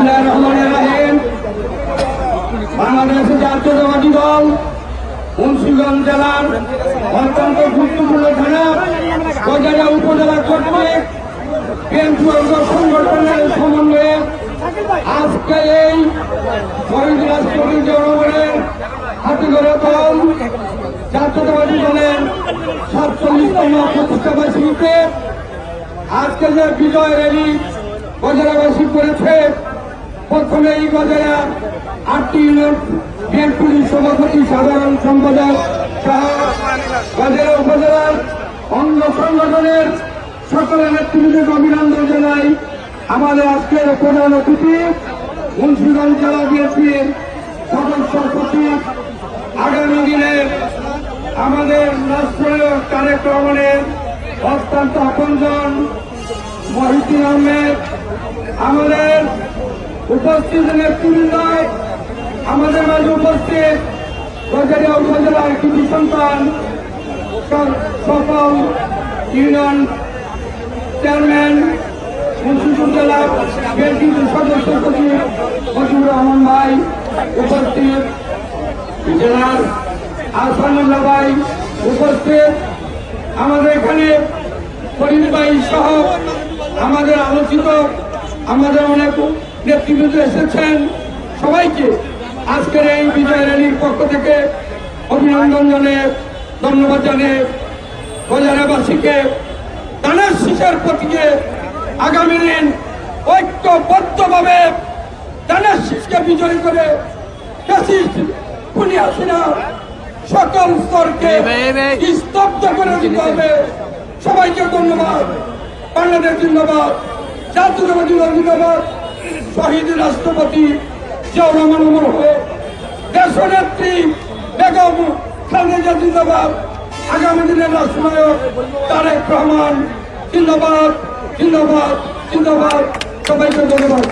বিসমিল্লাহির রহমানির রহিম। বাংলাদেশ জাতীয়তাবাদী দল মুন্সিগঞ্জ জেলার অত্যন্ত গুরুত্বপূর্ণ থানা গজারিয়া উপজেলা কর্তৃক বিএনপি সংগঠনের সমন্বয়ে আজকে এই শহীদ রাষ্ট্রপতি জনগণের হাতে গড়ে দল জাতীয়তাবাদী দলের ৪৭তম প্রতিষ্ঠাবার্ষিকীতে আজকে যে বিজয় র্যালি গজারিয়াবাসী করেছে, প্রথমে এই গজারিয়া ৮টি ইউনিয়ন বিএনপির সভাপতি সাধারণ সম্পাদক সহ গজারিয়া উপজেলার অঙ্গ সংগঠনের সকলের নেতৃবৃন্দকে অভিনন্দন জানাই। আমাদের আজকের প্রধান অতিথি মুন্সিগঞ্জ জেলা বিএনপির সদস্য সচিব, আগামী দিনে আমাদের রাষ্ট্রনায়ক তারেক রহমানের অত্যন্ত আপনজন মহিউদ্দিন আহমেদ, আমাদের উপস্থিত নেতৃবৃন্দ, আমাদের মাঝে উপস্থিত গজারিয়া উপজেলার কৃতি সন্তান সকল ইউনিয়ন চেয়ারম্যান, মুন্সিগঞ্জ জেলা বিএনপির সদস্য সচিব মজিবুর রহমান ভাই উপস্থিত, জেলার আহসানুল্লাহ ভাই উপস্থিত, আমাদের এখানে ফরিদ ভাই সহ আমাদের আলোচিত আমাদের অনেক নেতৃবৃন্দ এসেছেন। সবাইকে আজকের এই বিজয় র্যালির পক্ষ থেকে অভিনন্দন জানিয়ে ধন্যবাদ জানিয়ে গজারিয়াবাসীকে ধানের শীষের প্রতীকে আগামী দিন ঐক্যবদ্ধভাবে ধানের শীষকে বিজয়ী করে খুনি হাসিনা সকল স্তরকে স্তব্ধ করে দিতে হবে। সবাইকে ধন্যবাদ। বাংলাদেশ জিন্দাবাদ, জাতীয়তাবাদী দল জিন্দাবাদ, শহীদ রাষ্ট্রপতি জিয়াউর রহমান অমর হোক, দেশনেত্রী বেগম খালেদা জিন্দাবাদ, আগামী দিনের রাষ্ট্রনায়ক তারেক রহমান জিন্দাবাদ, জিন্দাবাদ, জিন্দাবাদ। সবাইকে ধন্যবাদ।